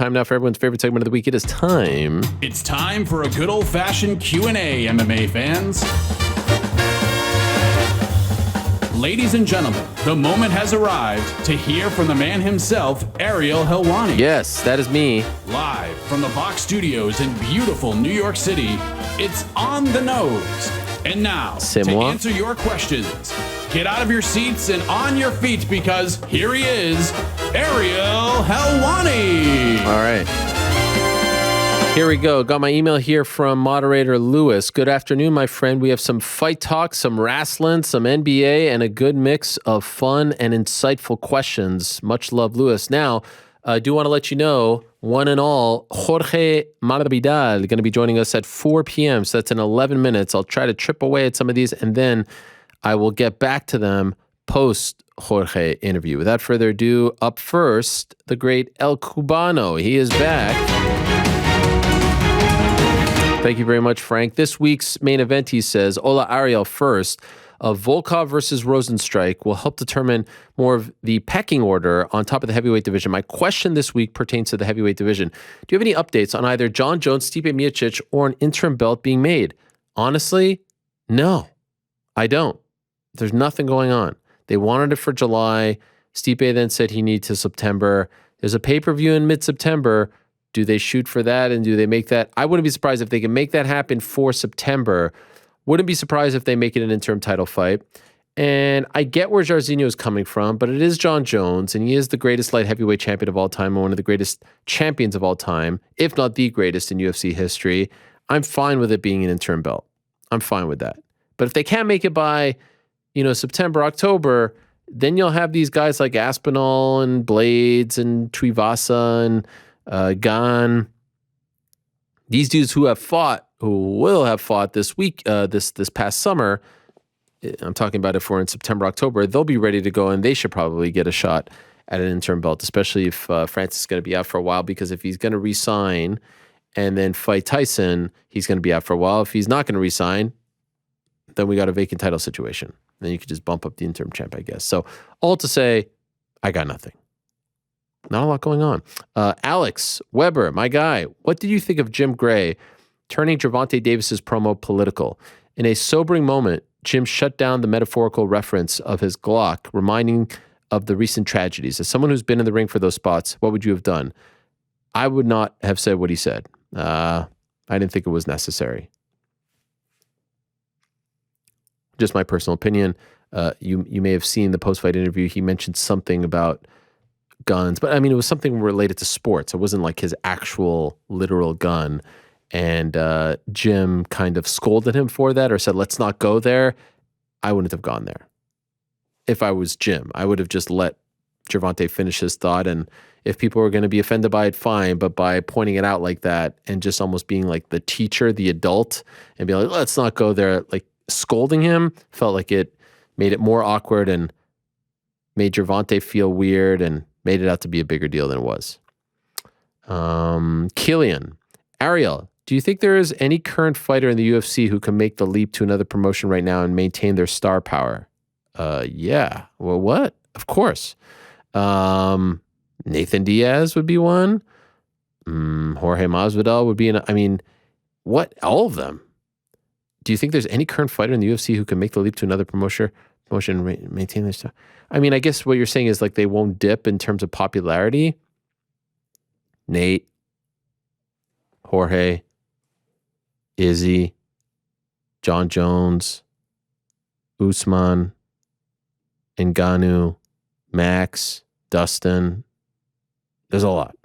Time now for everyone's favorite segment of the week. It is time. It's time for a good old-fashioned Q&A, MMA fans. Ladies and gentlemen, the moment has arrived to hear from the man himself, Ariel Helwani. Yes, that is me. Live from the Box Studios in beautiful New York City, it's On the Nose. And now, to answer your questions, get out of your seats and on your feet because here he is, Ariel Helwani. All right. Here we go. Got my email here from moderator Lewis. Good afternoon, my friend. We have some fight talk, some wrestling, some NBA, and a good mix of fun and insightful questions. Much love, Lewis. Now, I do want to let you know, one and all, Jorge Masvidal going to be joining us at 4 p.m., so that's in 11 minutes. I'll try to chip away at some of these, and then I will get back to them post-Jorge interview. Without further ado, up first, the great El Cubano. He is back. Thank you very much, Frank. This week's main event, he says, Hola, Ariel first. Volkov versus Rosenstrike will help determine more of the pecking order on top of the heavyweight division. My question this week pertains to the heavyweight division. Do you have any updates on either John Jones, Stipe Miocic, or an interim belt being made? Honestly, no, I don't. There's nothing going on. They wanted it for July. Stipe then said he needs to September. There's a pay-per-view in mid-September. Do they shoot for that and do they make that? I wouldn't be surprised if they can make that happen for September. Wouldn't be surprised if they make it an interim title fight. And I get where Jairzinho is coming from, but it is John Jones, and he is the greatest light heavyweight champion of all time and one of the greatest champions of all time, if not the greatest in UFC history. I'm fine with it being an interim belt. I'm fine with that. But if they can't make it by, September, October, then you'll have these guys like Aspinall and Blades and Tuivasa and Gan. These dudes who will have fought this week, this past summer, I'm talking about if we're in September, October, they'll be ready to go and they should probably get a shot at an interim belt, especially if Francis is going to be out for a while, because if he's going to re-sign and then fight Tyson, he's going to be out for a while. If he's not going to re-sign, then we got a vacant title situation. Then you could just bump up the interim champ, I guess. So all to say, I got nothing. Not a lot going on. Alex Weber, my guy, what did you think of Jim Gray turning Gervonta Davis's promo political? In a sobering moment, Jim shut down the metaphorical reference of his Glock, reminding of the recent tragedies. As someone who's been in the ring for those spots, what would you have done? I would not have said what he said. I didn't think it was necessary. Just my personal opinion. You may have seen the post-fight interview. He mentioned something about guns, but I mean, it was something related to sports. It wasn't like his actual literal gun. And Jim kind of scolded him for that or said, let's not go there. I wouldn't have gone there. If I was Jim, I would have just let Gervonta finish his thought. And if people were going to be offended by it, fine. But by pointing it out like that and just almost being like the teacher, the adult, and be like, let's not go there, like scolding him, felt like it made it more awkward and made Gervonta feel weird and made it out to be a bigger deal than it was. Killian, Ariel, do you think there is any current fighter in the UFC who can make the leap to another promotion right now and maintain their star power? Yeah. Well, what? Of course. Nathan Diaz would be one. Jorge Masvidal would be what? All of them. Do you think there's any current fighter in the UFC who can make the leap to another promotion and maintain their star? I mean, I guess what you're saying is like they won't dip in terms of popularity. Nate, Jorge, Izzy, John Jones, Usman, Ngannou, Max, Dustin. There's a lot.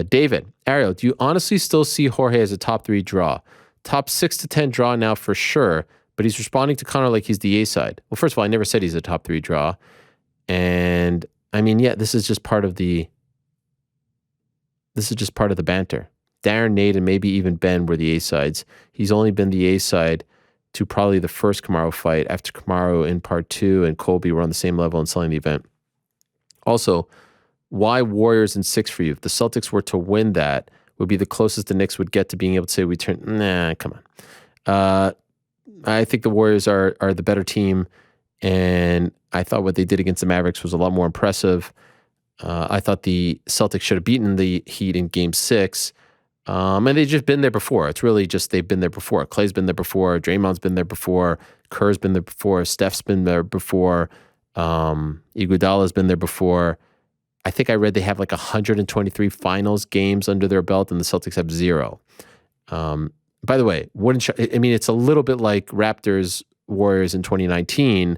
David, Ariel, do you honestly still see Jorge as a top 3 draw? Top 6 to 10 draw now for sure, but he's responding to Conor like he's the A side. Well, first of all, I never said he's a top 3 draw. And I mean, yeah, this is just part of the banter. Darren, Nate, and maybe even Ben were the A sides. He's only been the A side to probably the first Kamaru fight after Kamaru in part 2 and Colby were on the same level and selling the event. Also, why Warriors in 6 for you? If the Celtics were to win that, would be the closest the Knicks would get to being able to say we turn. Nah, come on. I think the Warriors are the better team, and I thought what they did against the Mavericks was a lot more impressive. I thought the Celtics should have beaten the Heat in Game 6. And they've just been there before. It's really just they've been there before. Clay's been there before. Draymond's been there before. Kerr's been there before. Steph's been there before. Iguodala's been there before. I think I read they have like 123 finals games under their belt, and the Celtics have 0. By the way, it's a little bit like Raptors Warriors in 2019.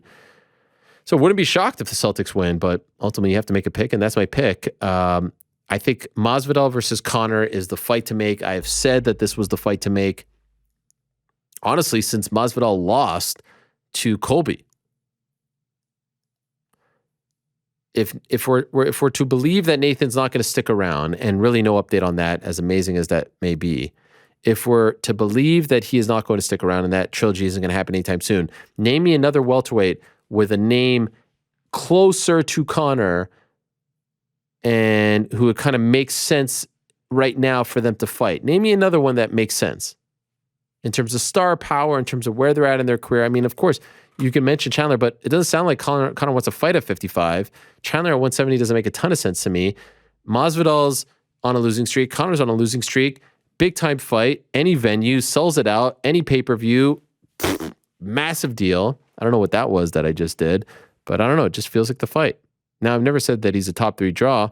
So wouldn't be shocked if the Celtics win, but ultimately you have to make a pick, and that's my pick. I think Mazvidal versus Conor is the fight to make. I have said that this was the fight to make, honestly, since Masvidal lost to Colby. If we're to believe that Nathan's not going to stick around, and really no update on that, as amazing as that may be, if we're to believe that he is not going to stick around and that trilogy isn't going to happen anytime soon, name me another welterweight with a name closer to Conor and who it kind of makes sense right now for them to fight. Name me another one that makes sense in terms of star power, in terms of where they're at in their career. I mean, of course, you can mention Chandler, but it doesn't sound like Conor wants to fight at 55. Chandler at 170 doesn't make a ton of sense to me. Masvidal's on a losing streak. Conor's on a losing streak. Big time fight. Any venue, sells it out. Any pay-per-view, massive deal. I don't know what that was that I just did, but I don't know. It just feels like the fight. Now, I've never said that he's a top 3 draw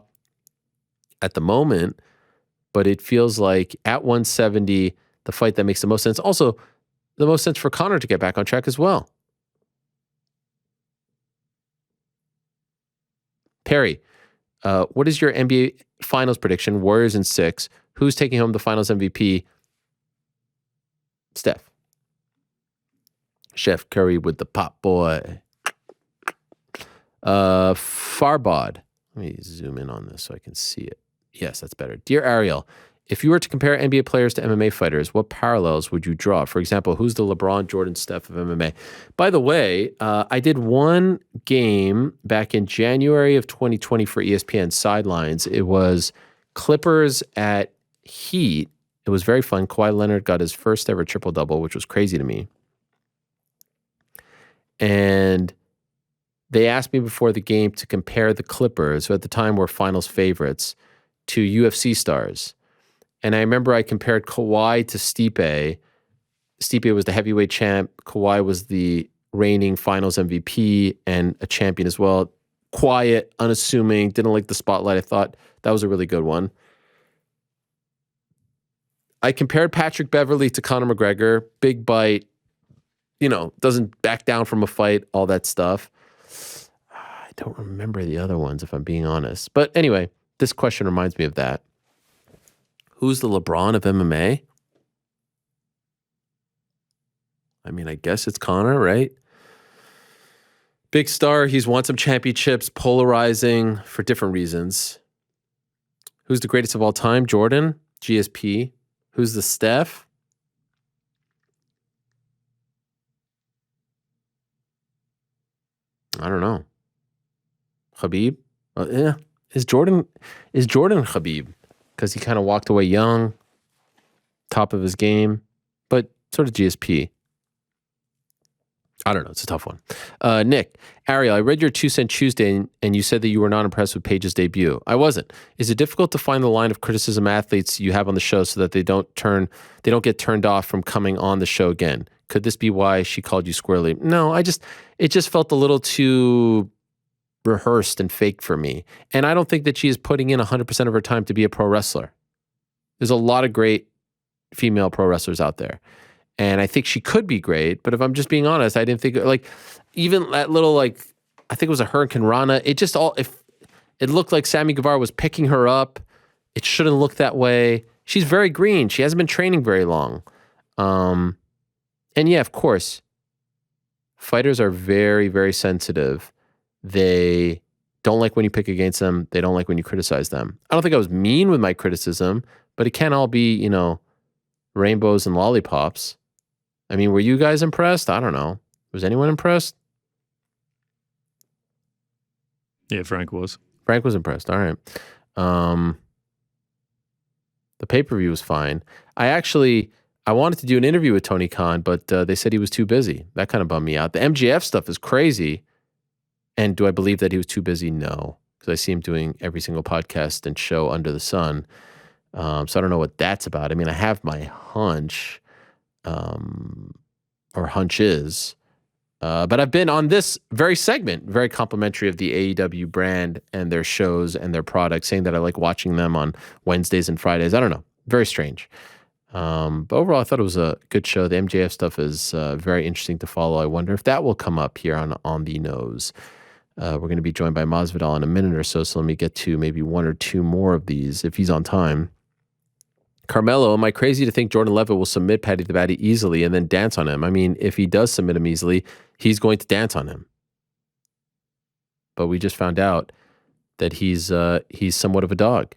at the moment, but it feels like at 170, the fight that makes the most sense. Also, the most sense for Conor to get back on track as well. Perry, what is your NBA Finals prediction? Warriors in 6. Who's taking home the Finals MVP? Steph. Chef Curry with the pop boy. Farbod. Let me zoom in on this so I can see it. Yes, that's better. Dear Ariel, if you were to compare NBA players to MMA fighters, what parallels would you draw? For example, who's the LeBron, Jordan, Steph of MMA? By the way, I did one game back in January of 2020 for ESPN Sidelines. It was Clippers at Heat. It was very fun. Kawhi Leonard got his first ever triple-double, which was crazy to me. And they asked me before the game to compare the Clippers, who at the time were finals favorites, to UFC stars. And I remember I compared Kawhi to Stipe. Stipe was the heavyweight champ. Kawhi was the reigning finals MVP and a champion as well. Quiet, unassuming, didn't like the spotlight. I thought that was a really good one. I compared Patrick Beverly to Conor McGregor. Big bite, doesn't back down from a fight, all that stuff. I don't remember the other ones, if I'm being honest. But anyway, this question reminds me of that. Who's the LeBron of MMA? I mean, I guess it's Conor, right? Big star. He's won some championships, polarizing for different reasons. Who's the greatest of all time? Jordan, GSP. Who's the Steph? I don't know. Khabib? Yeah. Is Jordan Khabib? Because he kind of walked away young, top of his game, but sort of GSP. I don't know. It's a tough one. Nick, Ariel, I read your 2 Cent Tuesday and you said that you were not impressed with Paige's debut. I wasn't. Is it difficult to find the line of criticism athletes you have on the show so that they don't get turned off from coming on the show again? Could this be why she called you squirrely? No, it just felt a little too rehearsed and fake for me. And I don't think that she is putting in 100% of her time to be a pro wrestler. There's a lot of great female pro wrestlers out there. And I think she could be great, but if I'm just being honest, I didn't think, even that little, I think it was a Hurricane Rana, it looked like Sammy Guevara was picking her up. It shouldn't look that way. She's very green. She hasn't been training very long. And yeah, of course, fighters are very, very sensitive. They don't like when you pick against them. They don't like when you criticize them. I don't think I was mean with my criticism, but it can't all be, rainbows and lollipops. I mean, were you guys impressed? I don't know. Was anyone impressed? Yeah, Frank was. Frank was impressed. All right. The pay-per-view was fine. I wanted to do an interview with Tony Khan, but they said he was too busy. That kind of bummed me out. The MJF stuff is crazy. And do I believe that he was too busy? No. because I see him doing every single podcast and show under the sun. So I don't know what that's about. I mean, I have my hunch, or hunches, but I've been on this very segment, very complimentary of the AEW brand and their shows and their products, saying that I like watching them on Wednesdays and Fridays. I don't know. Very strange. But overall, I thought it was a good show. The MJF stuff is very interesting to follow. I wonder if that will come up here on the nose. We're going to be joined by Mazvidal in a minute or so, so let me get to maybe one or two more of these if he's on time. Carmelo, am I crazy to think Jordan Levitt will submit Paddy the Baddy easily and then dance on him? I mean, if he does submit him easily, he's going to dance on him. But we just found out that he's somewhat of a dog.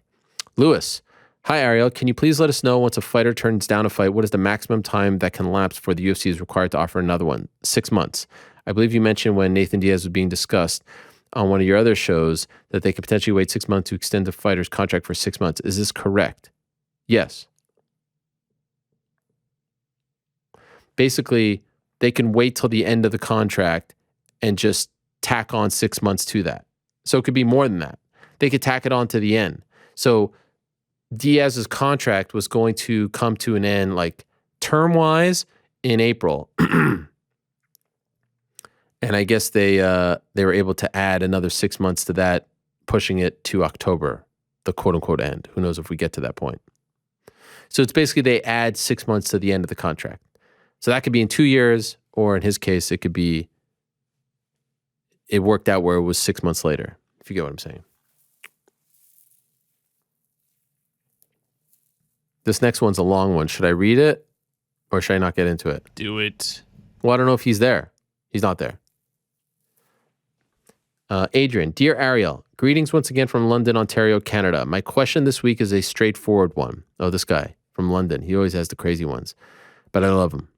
Lewis, hi Ariel, can you please let us know once a fighter turns down a fight, what is the maximum time that can lapse before the UFC is required to offer another one? 6 months. I believe you mentioned when Nathan Diaz was being discussed on one of your other shows that they could potentially wait 6 months to extend the fighter's contract for 6 months. Is this correct? Yes. Basically, they can wait till the end of the contract and just tack on 6 months to that. So it could be more than that. They could tack it on to the end. So Diaz's contract was going to come to an end, like term-wise, in April. And I guess they were able to add another 6 months to that, pushing it to October, the quote-unquote end. Who knows if we get to that point. So it's basically they add 6 months to the end of the contract. So that could be in 2 years, or in his case, it could be, it worked out where it was 6 months later, if you get what I'm saying. This next one's a long one. Should I read it, or should I not get into it? Do it. Well, I don't know if he's there. He's not there. Adrian, dear Ariel, greetings once again from London, Ontario, Canada. My question this week is a straightforward one. Oh, this guy from London. He always has the crazy ones, but I love him.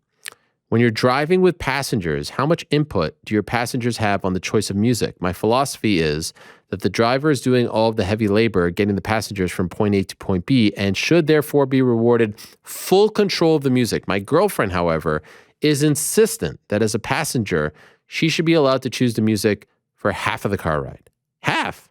When you're driving with passengers, how much input do your passengers have on the choice of music? My philosophy is that the driver is doing all of the heavy labor, getting the passengers from point A to point B, and should therefore be rewarded full control of the music. My girlfriend, however, is insistent that as a passenger, she should be allowed to choose the music for half of the car ride. Half!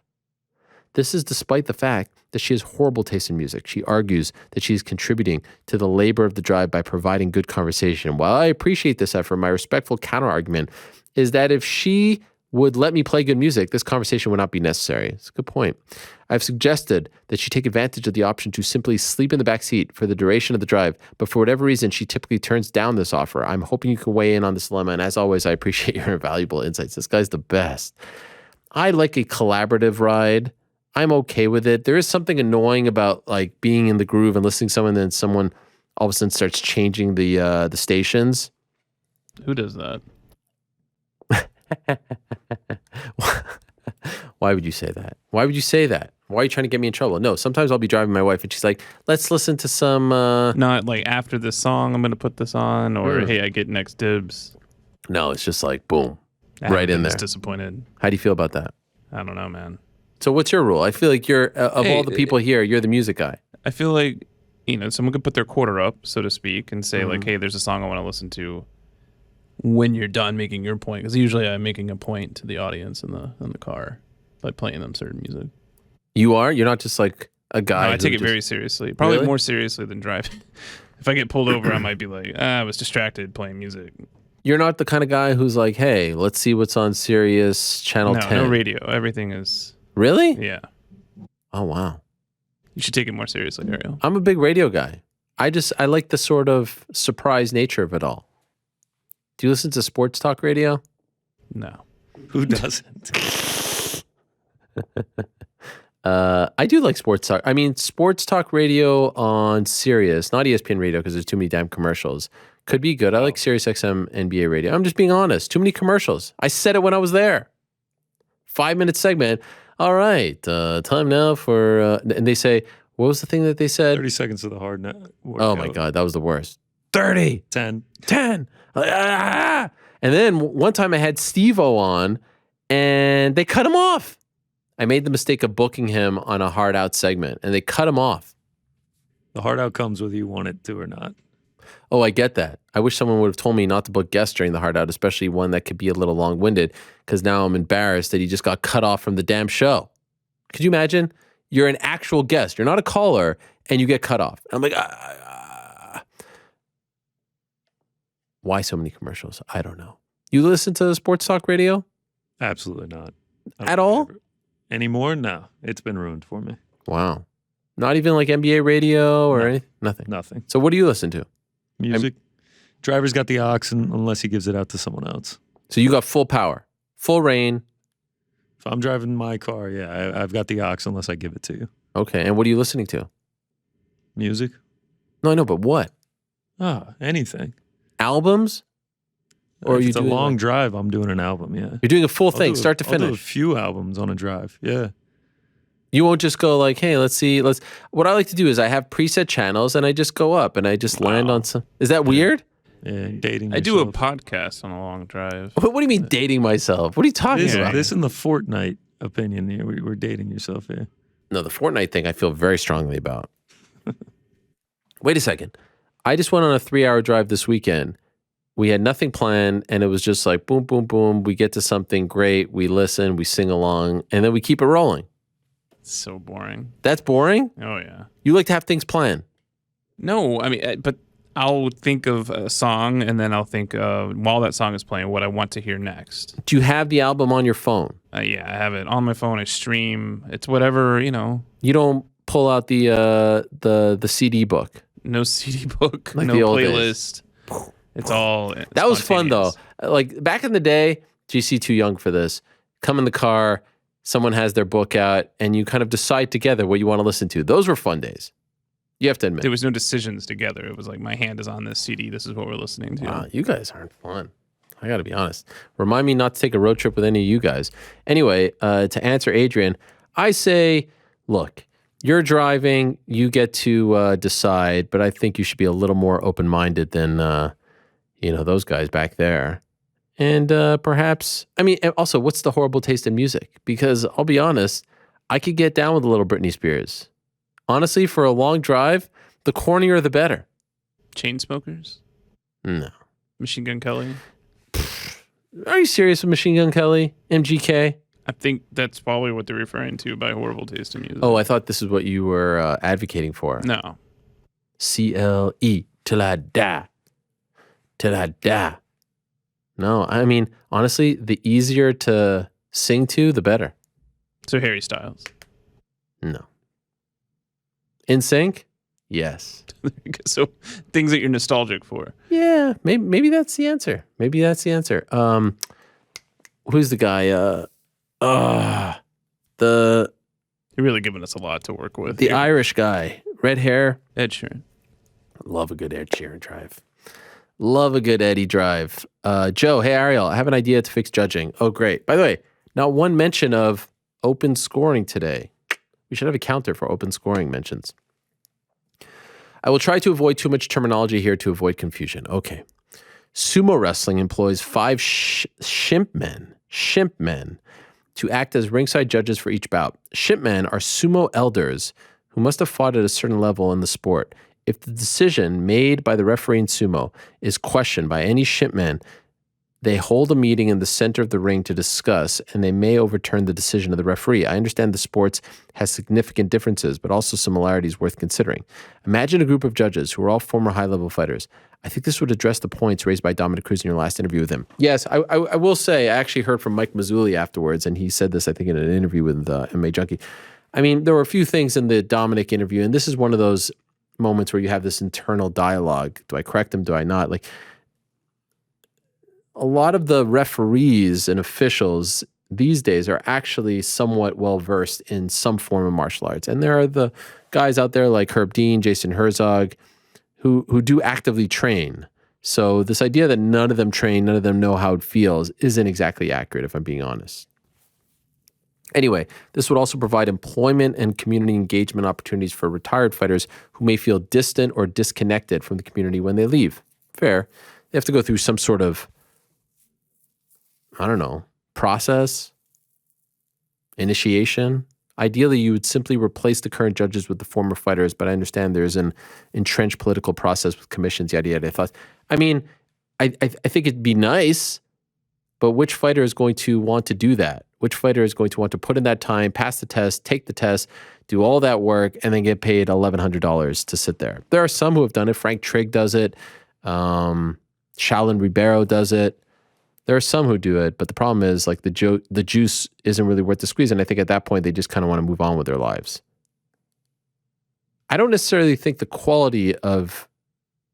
This is despite the fact that she has horrible taste in music. She argues that she is contributing to the labor of the drive by providing good conversation. While I appreciate this effort, my respectful counterargument is that if she would let me play good music, this conversation would not be necessary. It's a good point. I've suggested that she take advantage of the option to simply sleep in the back seat for the duration of the drive, but for whatever reason, she typically turns down this offer. I'm hoping you can weigh in on this dilemma, and as always, I appreciate your invaluable insights. This guy's the best. I like a collaborative ride. I'm okay with it. There is something annoying about like being in the groove and listening to someone, and then someone all of a sudden starts changing the stations. Who does that? Why would you say that? Why would you say that? Why are you trying to get me in trouble? No, sometimes I'll be driving my wife and she's like, let's listen to some... Not like after this song, I'm going to put this on, or hey, I get next dibs. No, it's just like, boom, right in there. Disappointed. How do you feel about that? I don't know, man. So what's your rule? I feel like you're, of all the people here, you're the music guy. I feel like, someone could put their quarter up, so to speak, and say like, hey, there's a song I want to listen to when you're done making your point. Because usually I'm making a point to the audience in the car by playing them certain music. You are? You're not just like a guy. No, I take it very seriously. Probably more seriously than driving. If I get pulled over, I might be like, I was distracted playing music. You're not the kind of guy who's like, hey, let's see what's on Sirius Channel 10. No radio. Everything is... Really? Yeah. Oh, wow. You should take it more seriously, Ariel. I'm a big radio guy. I like the sort of surprise nature of it all. Do you listen to sports talk radio? No. Who doesn't? I do like sports talk. I mean, sports talk radio on Sirius, not ESPN radio because there's too many damn commercials. Could be good. I like Sirius XM NBA radio. I'm just being honest. Too many commercials. I said it when I was there. 5-minute segment. All right, time now for, and they say, what was the thing that they said? 30 seconds of the hard net. Oh my God, that was the worst. 30. 10. And then one time I had Steve-O on and they cut him off. I made the mistake of booking him on a hard out segment and they cut him off. The hard out comes whether you want it to or not. Oh, I get that. I wish someone would have told me not to book guests during the hard out, especially one that could be a little long-winded, because now I'm embarrassed that he just got cut off from the damn show. Could you imagine? You're an actual guest. You're not a caller, and you get cut off. I'm like, why so many commercials? I don't know. You listen to sports talk radio? Absolutely not. At all? Anymore? No. It's been ruined for me. Wow. Not even like NBA radio or anything? Nothing. Nothing. So what do you listen to? Music. Driver's got the aux unless he gives it out to someone else. So you got full power, full reign. If I'm driving my car, yeah, I've got the aux unless I give it to you. Okay. And what are you listening to? Music? No, I know, but what? Anything. Albums? Or If are you it's a doing long like- drive, I'm doing an album, yeah. You're doing a full thing, I'll start to do a finish. few albums on a drive, yeah. You won't just go like, hey, let's see. What I like to do is I have preset channels and I just go up and I just land on some. Is that weird? Yeah, dating I do a yourself. podcast on a long drive. What do you mean dating myself? What are you talking about? This and the Fortnite opinion here. We're dating yourself here. No, the Fortnite thing I feel very strongly about. Wait a second. I just went on a 3-hour drive this weekend. We had nothing planned, and it was just like boom, boom, boom. We get to something great. We listen, we sing along, and then we keep it rolling. It's so boring. That's boring? Oh, yeah. You like to have things planned. No, I mean, but I'll think of a song, and then I'll think while that song is playing, what I want to hear next. Do you have the album on your phone? Yeah, I have it on my phone. I stream. It's whatever, You don't pull out the CD book. No CD book, Like no the old playlist. It's all That was fun though. spontaneous. Like back in the day, GC too young for this. Come in the car, someone has their book out, and you kind of decide together what you want to listen to. Those were fun days. You have to admit. There was no decisions together. It was like my hand is on this CD. This is what we're listening to. Wow, you guys aren't fun. I got to be honest. Remind me not to take a road trip with any of you guys. Anyway, to answer Adrian, I say, look, you're driving, you get to decide, but I think you should be a little more open-minded than, those guys back there. And perhaps, also, what's the horrible taste in music? Because I'll be honest, I could get down with a little Britney Spears. Honestly, for a long drive, the cornier the better. Chainsmokers? No. Machine Gun Kelly? Are you serious with Machine Gun Kelly? MGK? I think that's probably what they're referring to by horrible taste in music. Oh, I thought this is what you were advocating for. No. CLE, till I die. Till I die. No, honestly, the easier to sing to, the better. So Harry Styles. No. In sync? Yes. So things that you're nostalgic for. Yeah, maybe that's the answer. Who's the guy? You're really giving us a lot to work with. The here. Irish guy, red hair. Ed Sheeran. Love a good Ed Sheeran drive. Love a good Eddie drive. Joe, hey Ariel, I have an idea to fix judging. Oh, great. By the way, not one mention of open scoring today. We should have a counter for open scoring mentions. I will try to avoid too much terminology here to avoid confusion. Okay. Sumo wrestling employs 5 shimp men, to act as ringside judges for each bout. Shimp men are sumo elders who must have fought at a certain level in the sport. If the decision made by the referee in sumo is questioned by any shimp man, they hold a meeting in the center of the ring to discuss, and they may overturn the decision of the referee. I understand the sports has significant differences, but also similarities worth considering. Imagine a group of judges who are all former high-level fighters. I think this would address the points raised by Dominic Cruz in your last interview with him. Yes, I will say, I actually heard from Mike Mazzulli afterwards, and he said this, I think, in an interview with MMA Junkie. There were a few things in the Dominic interview, and this is one of those moments where you have this internal dialogue. Do I correct him? Do I not? A lot of the referees and officials these days are actually somewhat well-versed in some form of martial arts. And there are the guys out there like Herb Dean, Jason Herzog, who do actively train. So this idea that none of them train, none of them know how it feels isn't exactly accurate, if I'm being honest. Anyway, this would also provide employment and community engagement opportunities for retired fighters who may feel distant or disconnected from the community when they leave. Fair. They have to go through some sort of process, initiation. Ideally, you would simply replace the current judges with the former fighters, but I understand there's an entrenched political process with commissions, yada, yada. I think it'd be nice, but which fighter is going to want to do that? Which fighter is going to want to put in that time, pass the test, take the test, do all that work, and then get paid $1,100 to sit there? There are some who have done it. Frank Trigg does it. Shaolin Ribeiro does it. There are some who do it, but the problem is like the juice isn't really worth the squeeze. And I think at that point, they just kind of want to move on with their lives. I don't necessarily think the quality of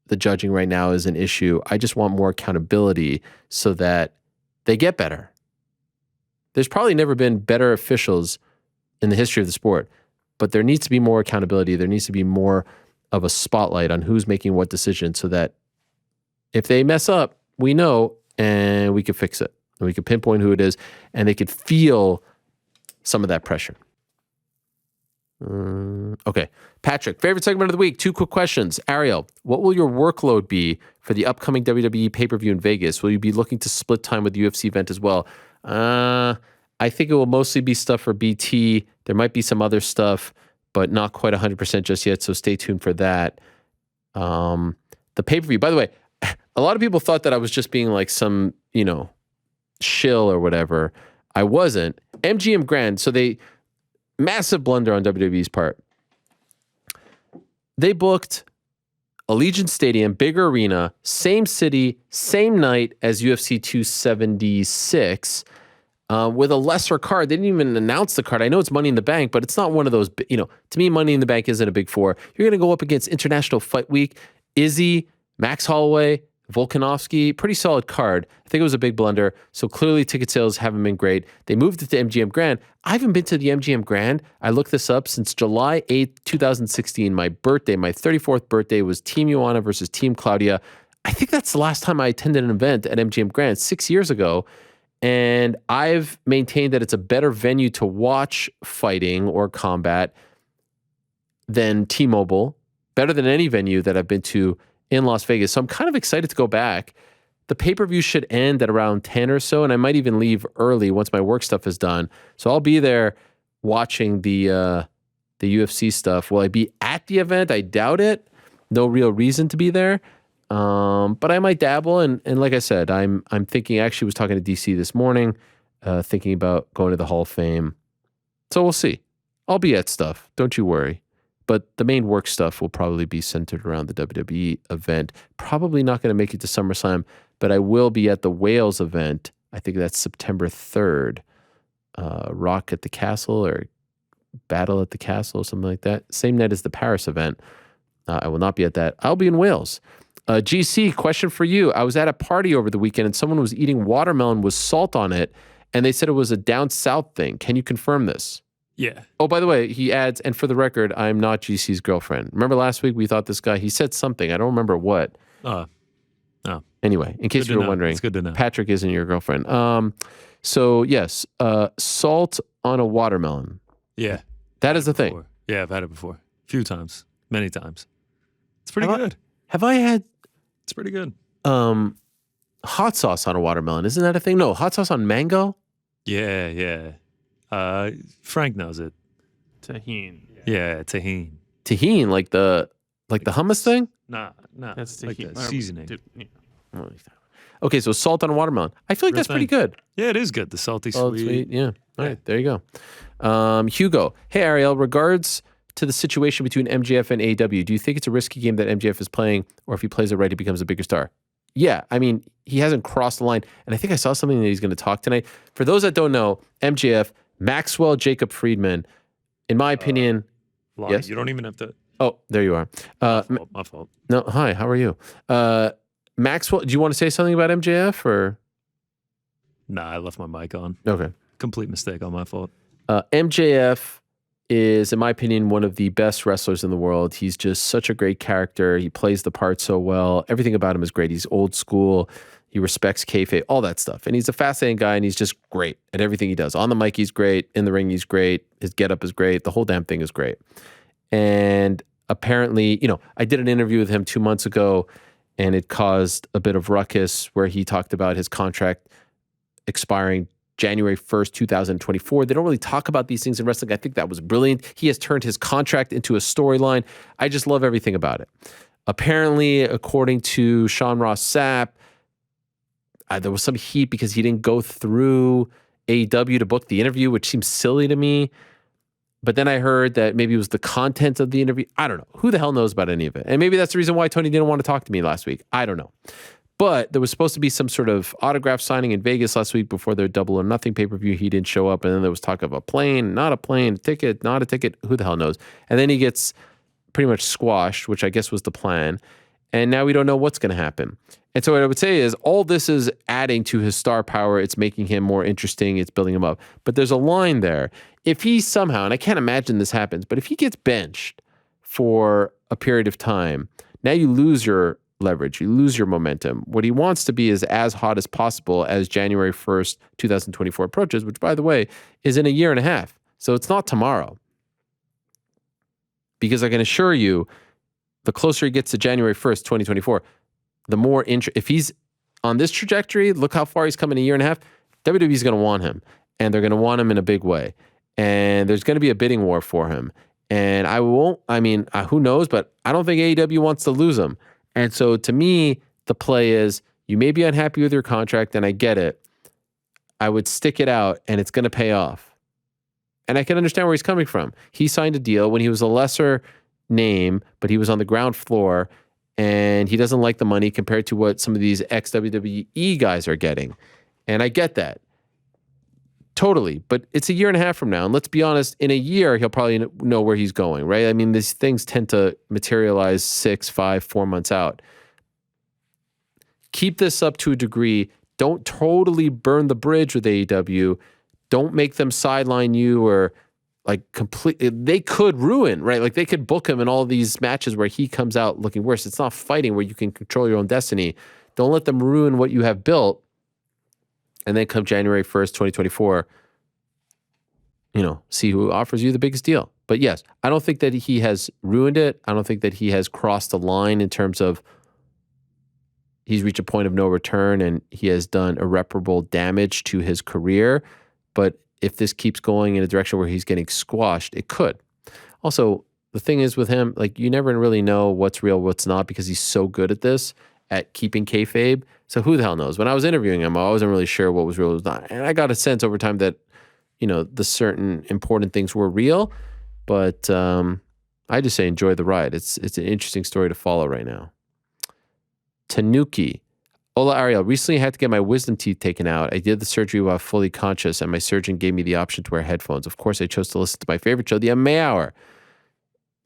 the judging right now is an issue. I just want more accountability so that they get better. There's probably never been better officials in the history of the sport, but there needs to be more accountability. There needs to be more of a spotlight on who's making what decision so that if they mess up, we know and we can fix it. And we can pinpoint who it is and they could feel some of that pressure. Okay. Patrick, favorite segment of the week. 2 quick questions. Ariel, what will your workload be for the upcoming WWE pay-per-view in Vegas? Will you be looking to split time with the UFC event as well? I think it will mostly be stuff for BT. There might be some other stuff, but not quite 100% just yet, so stay tuned for that. The pay-per-view, by the way, a lot of people thought that I was just being like some, shill or whatever. I wasn't. MGM Grand, so massive blunder on WWE's part. They booked Allegiant Stadium, bigger arena, same city, same night as UFC 276, with a lesser card. They didn't even announce the card. I know it's Money in the Bank, but it's not one of those, to me, Money in the Bank isn't a big four. You're going to go up against International Fight Week, Izzy, Max Holloway, Volkanovski, pretty solid card. I think it was a big blunder. So clearly ticket sales haven't been great. They moved it to MGM Grand. I haven't been to the MGM Grand. I looked this up since July 8th, 2016. My birthday, my 34th birthday was Team Ioana versus Team Claudia. I think that's the last time I attended an event at MGM Grand, 6 years ago. And I've maintained that it's a better venue to watch fighting or combat than T-Mobile, better than any venue that I've been to in Las Vegas. So I'm kind of excited to go back. The pay-per-view should end at around 10 or so, and I might even leave early once my work stuff is done. So I'll be there watching the UFC stuff. Will I be at the event? I doubt it. No real reason to be there. But I might dabble, and like I said, I'm thinking, I actually was talking to DC this morning, thinking about going to the Hall of Fame. So we'll see. I'll be at stuff. Don't you worry. But the main work stuff will probably be centered around the WWE event. Probably not going to make it to SummerSlam, but I will be at the Wales event. I think that's September 3rd. Rock at the Castle or Battle at the Castle or something like that. Same night as the Paris event. I will not be at that. I'll be in Wales. GC, question for you. I was at a party over the weekend and someone was eating watermelon with salt on it, and they said it was a down south thing. Can you confirm this? Yeah. Oh, by the way, he adds, and for the record, I'm not GC's girlfriend. Remember last week we thought this guy, he said something. I don't remember what. No. Anyway, in case you were wondering, it's good to know. Patrick isn't your girlfriend. So yes, salt on a watermelon. Yeah. That is the thing. Before. Yeah, I've had it before. A few times. Many times. It's pretty good. Have I had It's pretty good. hot sauce on a watermelon? Isn't that a thing? No, hot sauce on mango? Yeah. Frank knows it. Tahini. Yeah, tahini. Tahini, like the hummus thing? Nah. That's like tahini. the seasoning. Okay, so salt on a watermelon. I feel like that's pretty good. Yeah, it is good. The salty Sweet. Yeah. All right, there you go. Hugo, hey Ariel, regards to the situation between MJF and AEW, do you think it's a risky game that MJF is playing, or if he plays it right, he becomes a bigger star? Yeah, I mean, he hasn't crossed the line, and I think I saw something that he's going to talk tonight. For those that don't know, MJF, Maxwell Jacob Friedman, in my opinion, yes? You don't even have to. Oh, there you are. My fault. No, hi, how are you? Maxwell, do you want to say something about MJF, or? Nah, I left my mic on. Okay. Complete mistake on my fault. MJF is, in my opinion, one of the best wrestlers in the world. He's just such a great character. He plays the part so well. Everything about him is great. He's old school. He respects kayfabe, all that stuff. And he's a fascinating guy, and he's just great at everything he does. On the mic, he's great. In the ring, he's great. His getup is great. The whole damn thing is great. And apparently, I did an interview with him 2 months ago, and it caused a bit of ruckus where he talked about his contract expiring January 1st, 2024. They don't really talk about these things in wrestling. I think that was brilliant. He has turned his contract into a storyline. I just love everything about it. Apparently, according to Sean Ross Sapp, there was some heat because he didn't go through AEW to book the interview, which seems silly to me. But then I heard that maybe it was the content of the interview. I don't know. Who the hell knows about any of it? And maybe that's the reason why Tony didn't want to talk to me last week. I don't know. But there was supposed to be some sort of autograph signing in Vegas last week before their Double or Nothing pay-per-view. He didn't show up. And then there was talk of a plane, not a plane, a ticket, not a ticket. Who the hell knows? And then he gets pretty much squashed, which I guess was the plan. And now we don't know what's going to happen. And so what I would say is all this is adding to his star power. It's making him more interesting. It's building him up. But there's a line there. If he somehow, and I can't imagine this happens, but if he gets benched for a period of time, now you lose your leverage. You lose your momentum. What he wants to be is as hot as possible as January 1st, 2024 approaches, which, by the way, is in a year and a half. So it's not tomorrow. Because I can assure you, the closer he gets to January 1st, 2024, the more if he's on this trajectory, look how far he's come in a year and a half, WWE's going to want him. And they're going to want him in a big way. And there's going to be a bidding war for him. And who knows, but I don't think AEW wants to lose him. And so to me, the play is you may be unhappy with your contract, and I get it. I would stick it out, and it's going to pay off. And I can understand where he's coming from. He signed a deal when he was a lesser name, but he was on the ground floor, and he doesn't like the money compared to what some of these ex-WWE guys are getting. And I get that. Totally. But it's a year and a half from now. And let's be honest, in a year, he'll probably know where he's going, right? I mean, these things tend to materialize 6, 5, 4 months out. Keep this up to a degree. Don't totally burn the bridge with AEW. Don't make them sideline you or like completely. They could ruin, right? Like they could book him in all these matches where he comes out looking worse. It's not fighting where you can control your own destiny. Don't let them ruin what you have built. And then come January 1st, 2024, see who offers you the biggest deal. But yes, I don't think that he has ruined it. I don't think that he has crossed the line in terms of he's reached a point of no return and he has done irreparable damage to his career. But if this keeps going in a direction where he's getting squashed, it could. Also, the thing is with him, like you never really know what's real, what's not, because he's so good at this, at keeping kayfabe. So who the hell knows? When I was interviewing him, I wasn't really sure what was real, what was not. And I got a sense over time that, the certain important things were real. But I just say enjoy the ride. It's an interesting story to follow right now. Tanuki. Hola, Ariel. Recently I had to get my wisdom teeth taken out. I did the surgery while fully conscious, and my surgeon gave me the option to wear headphones. Of course, I chose to listen to my favorite show, the MMA Hour.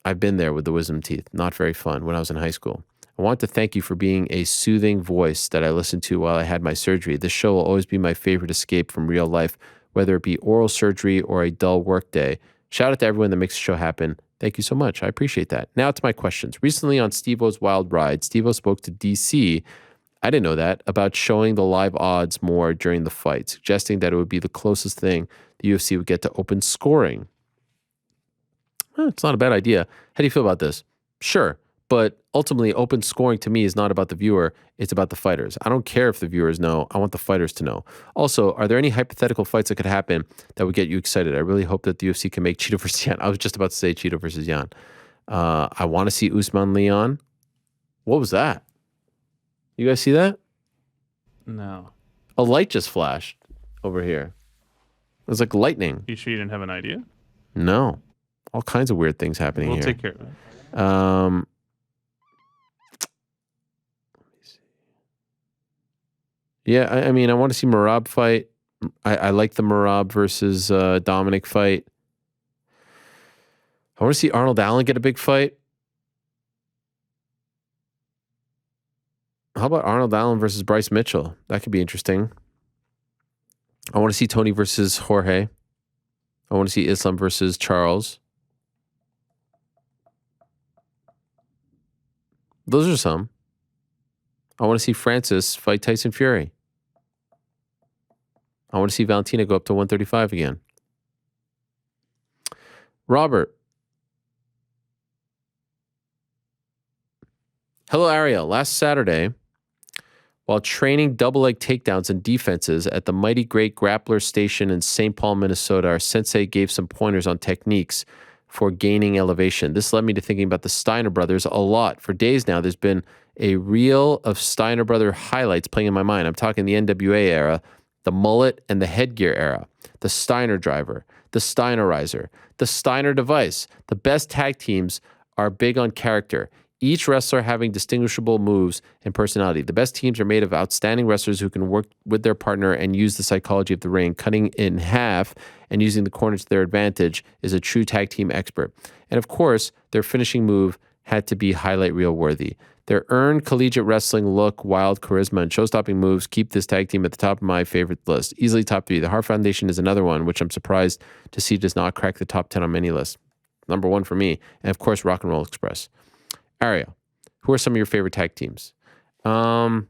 I've been there with the wisdom teeth. Not very fun when I was in high school. I want to thank you for being a soothing voice that I listened to while I had my surgery. This show will always be my favorite escape from real life, whether it be oral surgery or a dull work day. Shout out to everyone that makes the show happen. Thank you so much. I appreciate that. Now to my questions. Recently on Steve-O's Wild Ride, Steve-O spoke to DC, I didn't know that, about showing the live odds more during the fight, suggesting that it would be the closest thing the UFC would get to open scoring. Well, it's not a bad idea. How do you feel about this? Sure. But ultimately, open scoring to me is not about the viewer. It's about the fighters. I don't care if the viewers know. I want the fighters to know. Also, are there any hypothetical fights that could happen that would get you excited? I really hope that the UFC can make Cheeto versus Yan. I was just about to say Cheeto versus Yan. I want to see Usman Leon. What was that? You guys see that? No. A light just flashed over here. It was like lightning. You sure you didn't have an idea? No. All kinds of weird things happening here. We'll take care of it. Yeah, I mean, I want to see Merab fight. I like the Merab versus Dominic fight. I want to see Arnold Allen get a big fight. How about Arnold Allen versus Bryce Mitchell? That could be interesting. I want to see Tony versus Jorge. I want to see Islam versus Charles. Those are some. I want to see Francis fight Tyson Fury. I want to see Valentina go up to 135 again. Robert. Hello, Ariel. Last Saturday, while training double leg takedowns and defenses at the Mighty Great Grappler Station in St. Paul, Minnesota, our sensei gave some pointers on techniques for gaining elevation. This led me to thinking about the Steiner brothers a lot. For days now, there's been a reel of Steiner brother highlights playing in my mind. I'm talking the NWA era, the mullet and the headgear era, the Steiner driver, the Steinerizer, the Steiner device. The best tag teams are big on character, each wrestler having distinguishable moves and personality. The best teams are made of outstanding wrestlers who can work with their partner and use the psychology of the ring. Cutting it in half and using the corner to their advantage is a true tag team expert. And of course, their finishing move had to be highlight reel worthy. Their earned collegiate wrestling look, wild charisma, and show-stopping moves keep this tag team at the top of my favorite list. Easily top 3. The Hart Foundation is another one, which I'm surprised to see does not crack the top 10 on many lists. Number 1 for me. And of course, Rock and Roll Express. Ariel, who are some of your favorite tag teams? Hart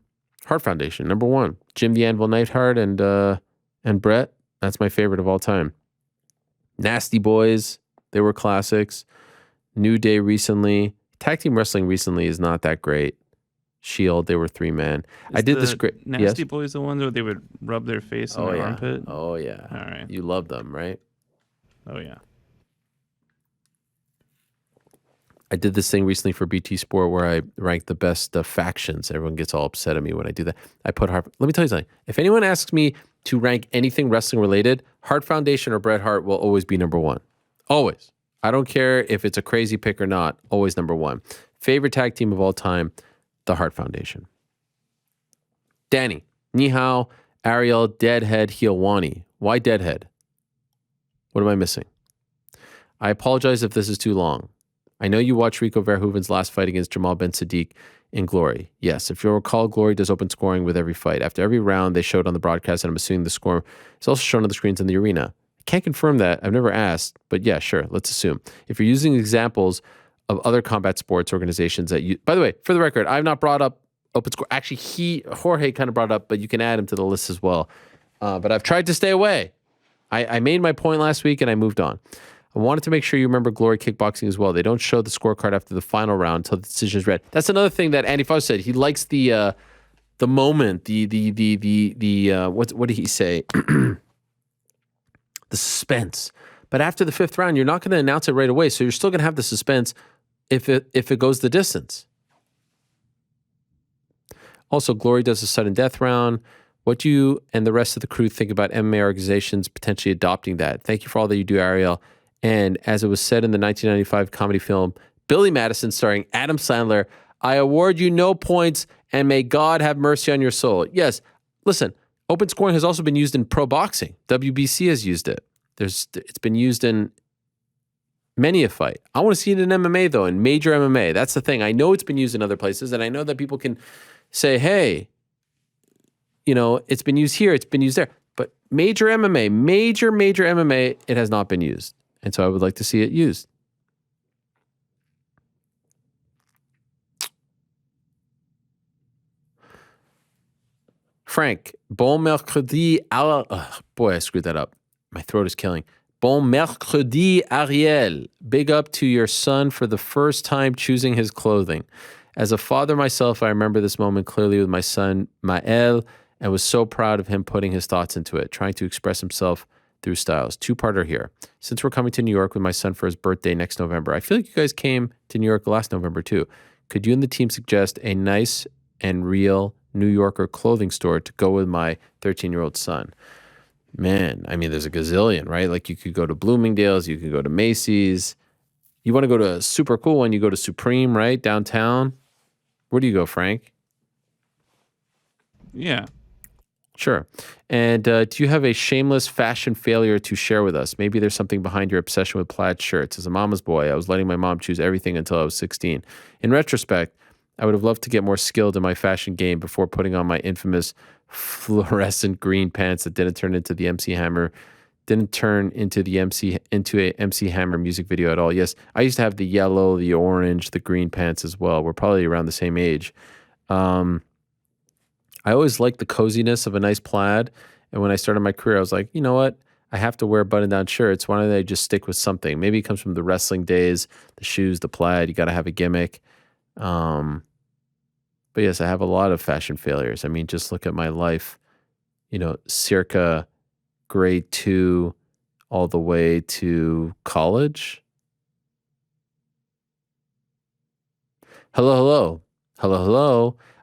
Foundation, number 1. Jim the Anvil Neidhart and Brett. That's my favorite of all time. Nasty Boys, they were classics. New Day recently. Tag team wrestling recently is not that great. Shield, they were 3-man. I did this great. Nasty Boys, the ones where they would rub their face in their armpit? Oh, yeah. All right. You love them, right? Oh, yeah. I did this thing recently for BT Sport where I ranked the best factions. Everyone gets all upset at me when I do that. I put Hart. Let me tell you something. If anyone asks me to rank anything wrestling related, Hart Foundation or Bret Hart will always be number 1. Always. I don't care if it's a crazy pick or not. Always number 1. Favorite tag team of all time, the Hart Foundation. Danny, Ni Hao, Ariel, Deadhead, Helwani. Why Deadhead? What am I missing? I apologize if this is too long. I know you watched Rico Verhoeven's last fight against Jamal Ben Sadiq in Glory. Yes, if you'll recall, Glory does open scoring with every fight. After every round, they showed on the broadcast, and I'm assuming the score is also shown on the screens in the arena. I can't confirm that. I've never asked, but yeah, sure, let's assume. If you're using examples of other combat sports organizations that you... By the way, for the record, I've not brought up open score. Actually, Jorge kind of brought it up, but you can add him to the list as well. But I've tried to stay away. I made my point last week, and I moved on. I wanted to make sure you remember Glory Kickboxing as well. They don't show the scorecard after the final round until the decision is read. That's another thing that Andy Faust said. He likes the moment, what did he say? The suspense. But after the 5th round, you're not going to announce it right away, so you're still going to have the suspense if it goes the distance. Also, Glory does a sudden death round. What do you and the rest of the crew think about MMA organizations potentially adopting that? Thank you for all that you do, Ariel. And as it was said in the 1995 comedy film, Billy Madison, starring Adam Sandler, I award you no points and may God have mercy on your soul. Yes, listen, open scoring has also been used in pro boxing. WBC has used it. It's been used in many a fight. I want to see it in MMA, though, in major MMA. That's the thing. I know it's been used in other places, and I know that people can say, hey, it's been used here, it's been used there. But major MMA, major MMA, it has not been used. And so I would like to see it used. Frank, bon mercredi. Boy, I screwed that up. My throat is killing. Bon mercredi, Ariel. Big up to your son for the first time choosing his clothing. As a father myself, I remember this moment clearly with my son, Mael, and was so proud of him putting his thoughts into it, trying to express himself through styles. 2-parter here. Since we're coming to New York with my son for his birthday next November, I feel like you guys came to New York last November too. Could you and the team suggest a nice and real New Yorker clothing store to go with my 13-year-old son? Man, I mean, there's a gazillion, right? Like you could go to Bloomingdale's, you could go to Macy's. You want to go to a super cool one, you go to Supreme, right? Downtown. Where do you go, Frank? Yeah. Sure. And do you have a shameless fashion failure to share with us? Maybe there's something behind your obsession with plaid shirts. As a mama's boy, I was letting my mom choose everything until I was 16. In retrospect, I would have loved to get more skilled in my fashion game before putting on my infamous fluorescent green pants that didn't turn into a MC Hammer music video at all. Yes, I used to have the yellow, the orange, the green pants as well. We're probably around the same age. I always liked the coziness of a nice plaid. And when I started my career, I was like, you know what? I have to wear button-down shirts. Why don't I just stick with something? Maybe it comes from the wrestling days, the shoes, the plaid. You got to have a gimmick. But yes, I have a lot of fashion failures. I mean, just look at my life, circa grade 2 all the way to college. Hello.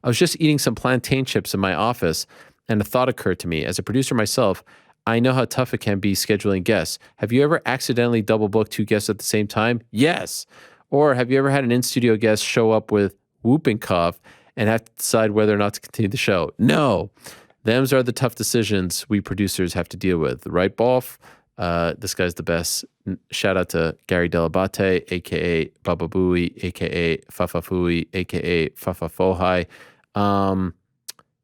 I was just eating some plantain chips in my office, and a thought occurred to me. As a producer myself, I know how tough it can be scheduling guests. Have you ever accidentally double booked 2 guests at the same time? Yes. Or have you ever had an in-studio guest show up with whooping cough and have to decide whether or not to continue the show? No. Them's are the tough decisions we producers have to deal with. Right, Bolf? This guy's the best. Shout out to Gary Delabate, a.k.a. Baba Booey, a.k.a. Fafafui, a.k.a. Fafafohai.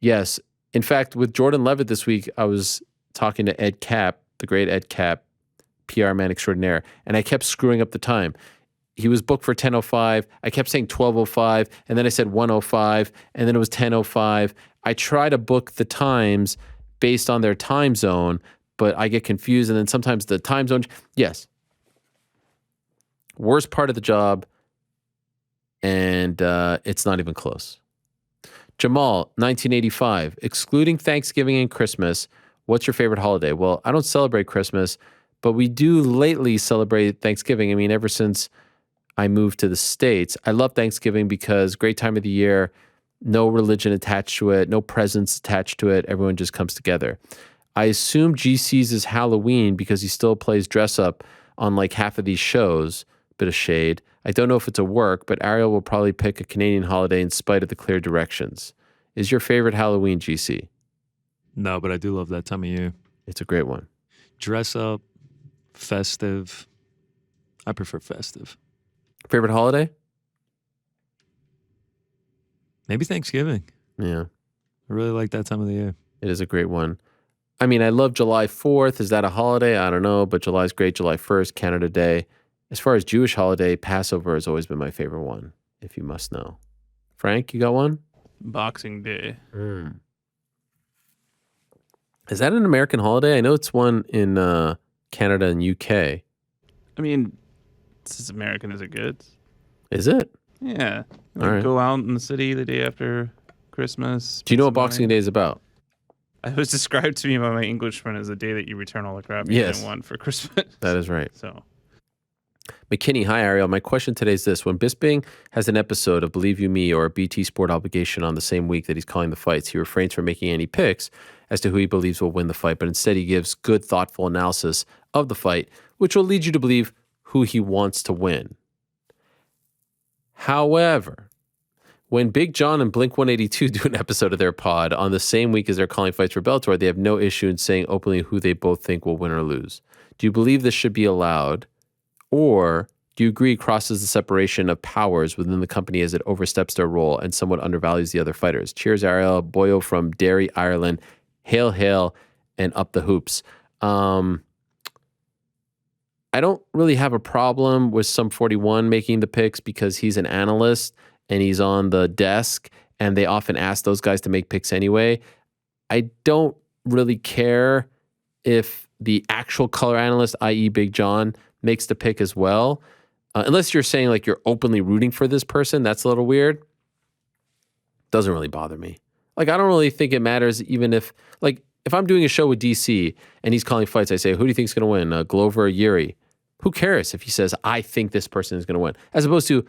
Yes. In fact, with Jordan Levitt this week, I was talking to Ed Cap, the great Ed Cap, PR man extraordinaire, and I kept screwing up the time. He was booked for 10:05. I kept saying 12:05, and then I said 1:05, and then it was 10:05. I try to book the times based on their time zone, but I get confused, and then sometimes the time zone. Yes. Worst part of the job, and it's not even close. Jamal, 1985. Excluding Thanksgiving and Christmas, what's your favorite holiday? Well, I don't celebrate Christmas, but we do lately celebrate Thanksgiving. I mean, ever since I moved to the States, I love Thanksgiving because great time of the year, no religion attached to it, no presents attached to it. Everyone just comes together. I assume GC's is Halloween because he still plays dress up on like half of these shows. Bit of shade. I don't know if it's a work, but Ariel will probably pick a Canadian holiday in spite of the clear directions. Is your favorite Halloween, GC? No, but I do love that time of year. It's a great one. Dress up, festive. I prefer festive. Favorite holiday? Maybe Thanksgiving. Yeah. I really like that time of the year. It is a great one. I mean, I love July 4th. Is that a holiday? I don't know, but July's great. July 1st, Canada Day. As far as Jewish holiday, Passover has always been my favorite one, if you must know. Frank, you got one? Boxing Day. Is that an American holiday? I know it's one in Canada and UK. I mean, it's as American as it gets. Is it? Yeah. All right. Go out in the city the day after Christmas. Do you know what Boxing Day is about? It was described to me by my English friend as the day that you return all the crap you didn't want for Christmas. That is right. So, McKinney, hi, Ariel. My question today is this. When Bisping has an episode of Believe You Me or a BT Sport obligation on the same week that he's calling the fights, he refrains from making any picks as to who he believes will win the fight, but instead he gives good, thoughtful analysis of the fight, which will lead you to believe who he wants to win. However, when Big John and Blink-182 do an episode of their pod on the same week as they're calling fights for Bellator, they have no issue in saying openly who they both think will win or lose. Do you believe this should be allowed? Or do you agree it crosses the separation of powers within the company as it oversteps their role and somewhat undervalues the other fighters? Cheers, Ariel. Boyo from Derry, Ireland. Hail, hail, and up the hoops. I don't really have a problem with Sum 41 making the picks because he's an analyst and he's on the desk and they often ask those guys to make picks anyway. I don't really care if the actual color analyst, i.e. Big John, makes the pick as well. Unless you're saying like you're openly rooting for this person, that's a little weird. Doesn't really bother me. Like, I don't really think it matters even if I'm doing a show with DC and he's calling fights, I say, who do you think is going to win, Glover or Yuri? Who cares if he says, I think this person is going to win? As opposed to,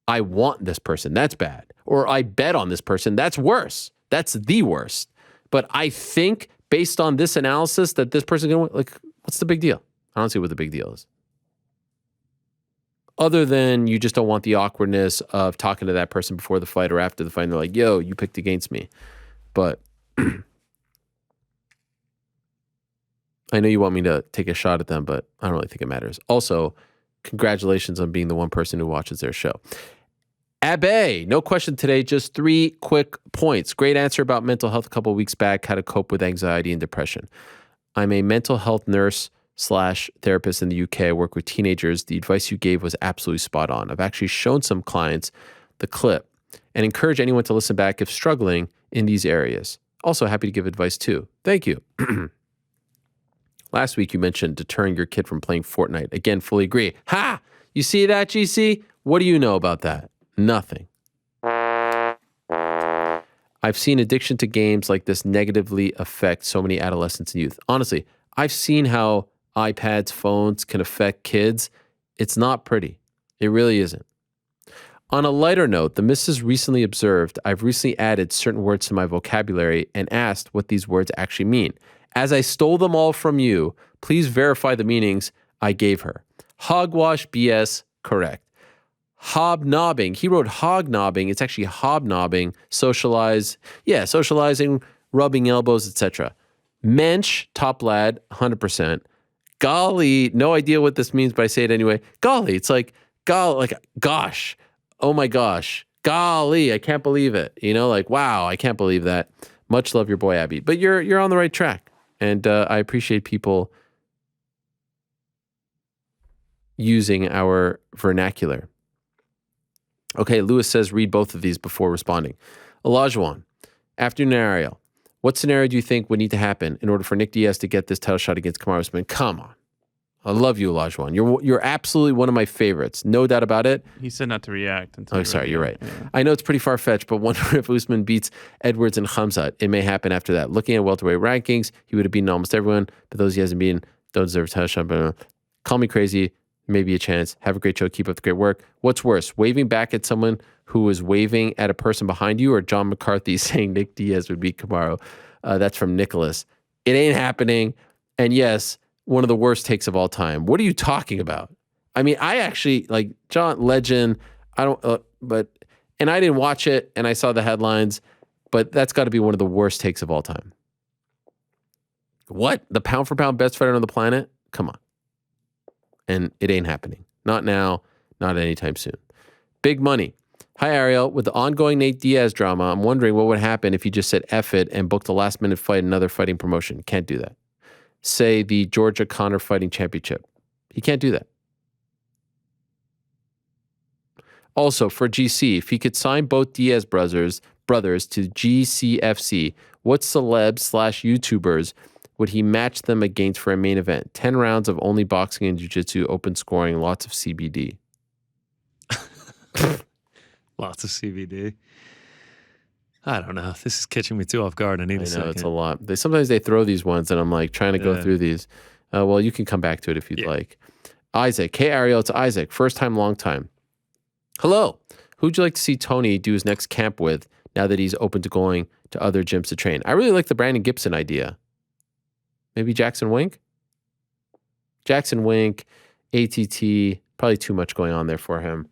I want this person, that's bad. Or I bet on this person, that's worse. That's the worst. But I think, based on this analysis, that this person is going to win. Like, what's the big deal? I don't see what the big deal is. Other than you just don't want the awkwardness of talking to that person before the fight or after the fight, and they're like, yo, you picked against me. But I know you want me to take a shot at them, but I don't really think it matters. Also, congratulations on being the one person who watches their show. Abe, no question today, just 3 quick points. Great answer about mental health a couple of weeks back, how to cope with anxiety and depression. I'm a mental health nurse/therapist in the UK. I work with teenagers. The advice you gave was absolutely spot on. I've actually shown some clients the clip and encourage anyone to listen back if struggling in these areas. Also happy to give advice too. Thank you. Last week you mentioned deterring your kid from playing Fortnite. Again, fully agree. Ha! You see that, GC? What do you know about that? Nothing. I've seen addiction to games like this negatively affect so many adolescents and youth. Honestly, I've seen how iPads, phones can affect kids. It's not pretty. It really isn't. On a lighter note, the missus recently observed I've recently added certain words to my vocabulary and asked what these words actually mean. As I stole them all from you, please verify the meanings I gave her. Hogwash, BS, correct. Hobnobbing. He wrote hognobbing. It's actually hobnobbing. Socialize. Yeah, socializing, rubbing elbows, etc. Mensch, top lad, 100%. Golly, no idea what this means, but I say it anyway. Golly, it's like, gosh. Oh my gosh. Golly, I can't believe it. You know, like, wow, I can't believe that. Much love, your boy, Abby. But you're on the right track. And I appreciate people using our vernacular. Okay, Lewis says read both of these before responding. Olajuwon, afternoon Ariel. What scenario do you think would need to happen in order for Nick Diaz to get this title shot against Kamaru Usman? Come on. I love you, Olajuwon. You're absolutely one of my favorites. No doubt about it. He said not to react until. Oh, sorry, you're right. Yeah. I know it's pretty far-fetched, but wonder if Usman beats Edwards and Khamzat. It may happen after that. Looking at welterweight rankings, he would have beaten almost everyone, but those he hasn't beaten don't deserve a title shot. But call me crazy. Maybe a chance. Have a great show. Keep up the great work. What's worse, waving back at someone who was waving at a person behind you, or John McCarthy saying Nick Diaz would beat Kamaru? That's from Nicholas. It ain't happening. And yes, one of the worst takes of all time. What are you talking about? I mean, I actually, like, John Legend, and I didn't watch it, and I saw the headlines, but that's got to be one of the worst takes of all time. What? The pound for pound best fighter on the planet? Come on. And it ain't happening. Not now, not anytime soon. Big money. Hi, Ariel. With the ongoing Nate Diaz drama, I'm wondering what would happen if he just said F it and booked a last-minute fight in another fighting promotion. Can't do that. Say the Georgia Conor Fighting Championship. He can't do that. Also, for GC, if he could sign both Diaz brothers to GCFC, what celebs/YouTubers would he match them against for a main event? 10 rounds of only boxing and jiu-jitsu, open scoring, lots of CBD. Lots of CBD. I don't know. This is catching me too off guard. I need a second. It's a lot. Sometimes they throw these ones, and I'm like trying to go through these. Well, you can come back to it if you'd like. Isaac. Hey, Ariel, it's Isaac. First time, long time. Hello. Who'd you like to see Tony do his next camp with now that he's open to going to other gyms to train? I really like the Brandon Gibson idea. Maybe Jackson Wink? Jackson Wink, ATT, probably too much going on there for him.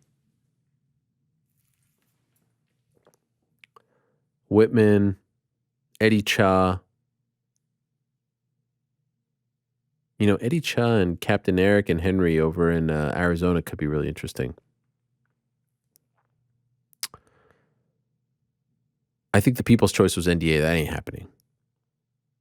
Whitman, Eddie Cha. You know, Eddie Cha and Captain Eric and Henry over in Arizona could be really interesting. I think the people's choice was NDA. That ain't happening.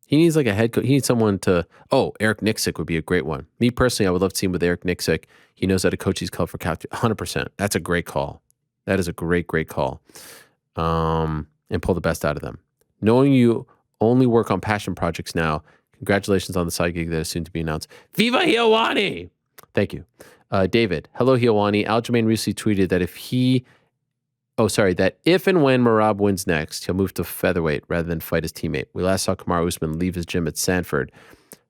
He needs like a head coach. He needs someone to... Oh, Eric Nixick would be a great one. Me personally, I would love to see him with Eric Nixick. He knows how to coach these club for Cap. 100%. That's a great call. That is a great, great call. And pull the best out of them. Knowing you only work on passion projects now, congratulations on the side gig that is soon to be announced. Viva Helwani! Thank you. David, hello Helwani. Aljamain recently tweeted that if and when Merab wins next, he'll move to featherweight rather than fight his teammate. We last saw Kamaru Usman leave his gym at Sanford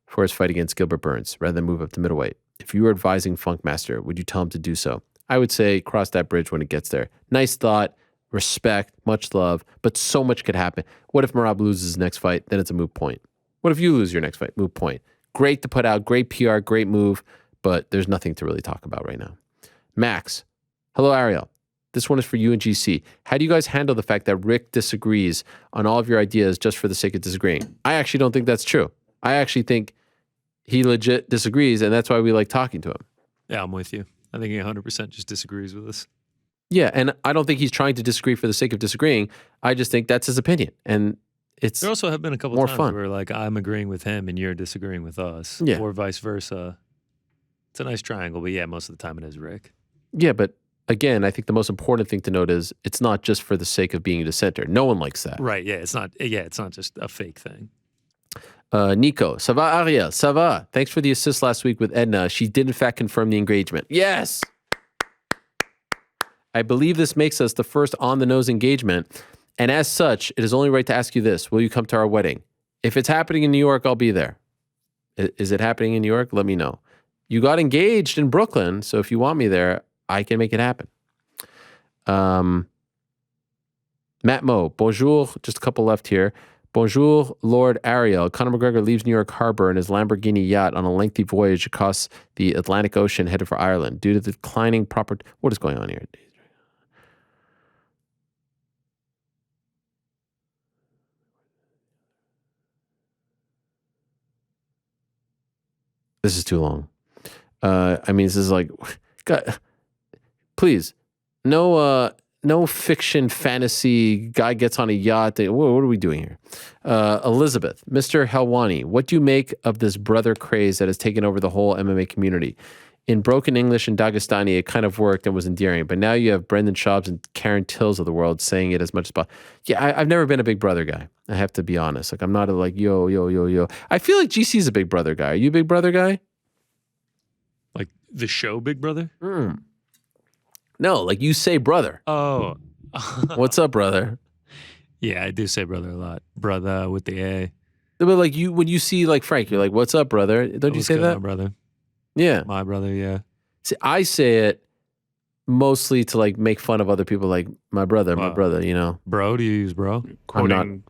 for his fight against Gilbert Burns rather than move up to middleweight. If you were advising Funkmaster, would you tell him to do so? I would say cross that bridge when it gets there. Nice thought. Respect, much love, but so much could happen. What if Merab loses his next fight? Then it's a moot point. What if you lose your next fight? Moot point. Great to put out, great PR, great move, but there's nothing to really talk about right now. Max, hello Ariel. This one is for you and GC. How do you guys handle the fact that Rick disagrees on all of your ideas just for the sake of disagreeing? I actually don't think that's true. I actually think he legit disagrees, and that's why we like talking to him. Yeah, I'm with you. I think he 100% just disagrees with us. Yeah, and I don't think he's trying to disagree for the sake of disagreeing. I just think that's his opinion, and it's there also have been a couple more times fun. where like I'm agreeing with him and you're disagreeing with us, or vice versa. It's a nice triangle, but yeah, most of the time it is Rick. Yeah, but again, I think the most important thing to note is it's not just for the sake of being a dissenter. No one likes that. Right? Yeah, it's not. Yeah, it's not just a fake thing. Nico, ça va Ariel? Ça va? Thanks for the assist last week with Edna. She did in fact confirm the engagement. Yes. I believe this makes us the first on-the-nose engagement, and as such, it is only right to ask you this. Will you come to our wedding? If it's happening in New York, I'll be there. Is it happening in New York? Let me know. You got engaged in Brooklyn, so if you want me there, I can make it happen. Matt Mo, bonjour. Just a couple left here. Bonjour, Lord Ariel. Conor McGregor leaves New York Harbor in his Lamborghini yacht on a lengthy voyage across the Atlantic Ocean headed for Ireland. Due to the declining proper... What is going on here? This is too long. This is like... God, please, no fiction, fantasy, guy gets on a yacht. What are we doing here? Elizabeth, Mr. Helwani, what do you make of this brother craze that has taken over the whole MMA community? In broken English and Dagestani, it kind of worked and was endearing, but now you have Brendan Schaubs and Karen Tills of the world saying it as much as possible. Yeah, I've never been a Big Brother guy. I have to be honest. Like, I'm not yo, yo, yo, yo. I feel like GC's a Big Brother guy. Are you a Big Brother guy? Like the show Big Brother? No, like you say brother. Oh. What's up, brother? Yeah, I do say brother a lot. Brother with the A. But like when you see like Frank, you're like, what's up, brother? Don't you say that? My brother. Yeah. My brother, yeah. See, I say it mostly to like make fun of other people, like my brother, you know. Bro, do you use bro? Quoting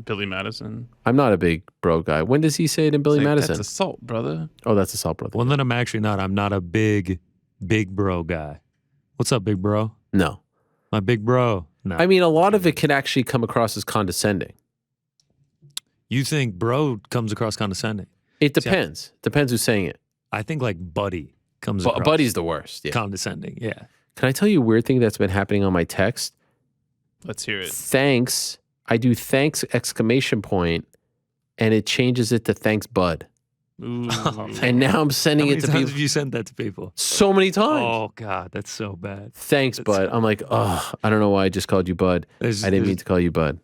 Billy Madison. I'm not a big bro guy. When does he say it in Billy Madison? That's assault, brother. Oh, that's assault, brother. Well, then I'm actually not. I'm not a big bro guy. What's up, big bro? No. My big bro. No. I mean, a lot of it can actually come across as condescending. You think bro comes across condescending? It depends. Depends who's saying it. I think like buddy comes across. Buddy's the worst. Yeah. Condescending, yeah. Can I tell you a weird thing that's been happening on my text? Let's hear it. Thanks. I do thanks ! And it changes it to thanks, bud. Ooh. And now I'm sending it to people. How many times have you sent that to people? So many times. Oh, God, that's so bad. Thanks, bud. I'm like, oh, I don't know why I just called you bud. I didn't mean to call you bud.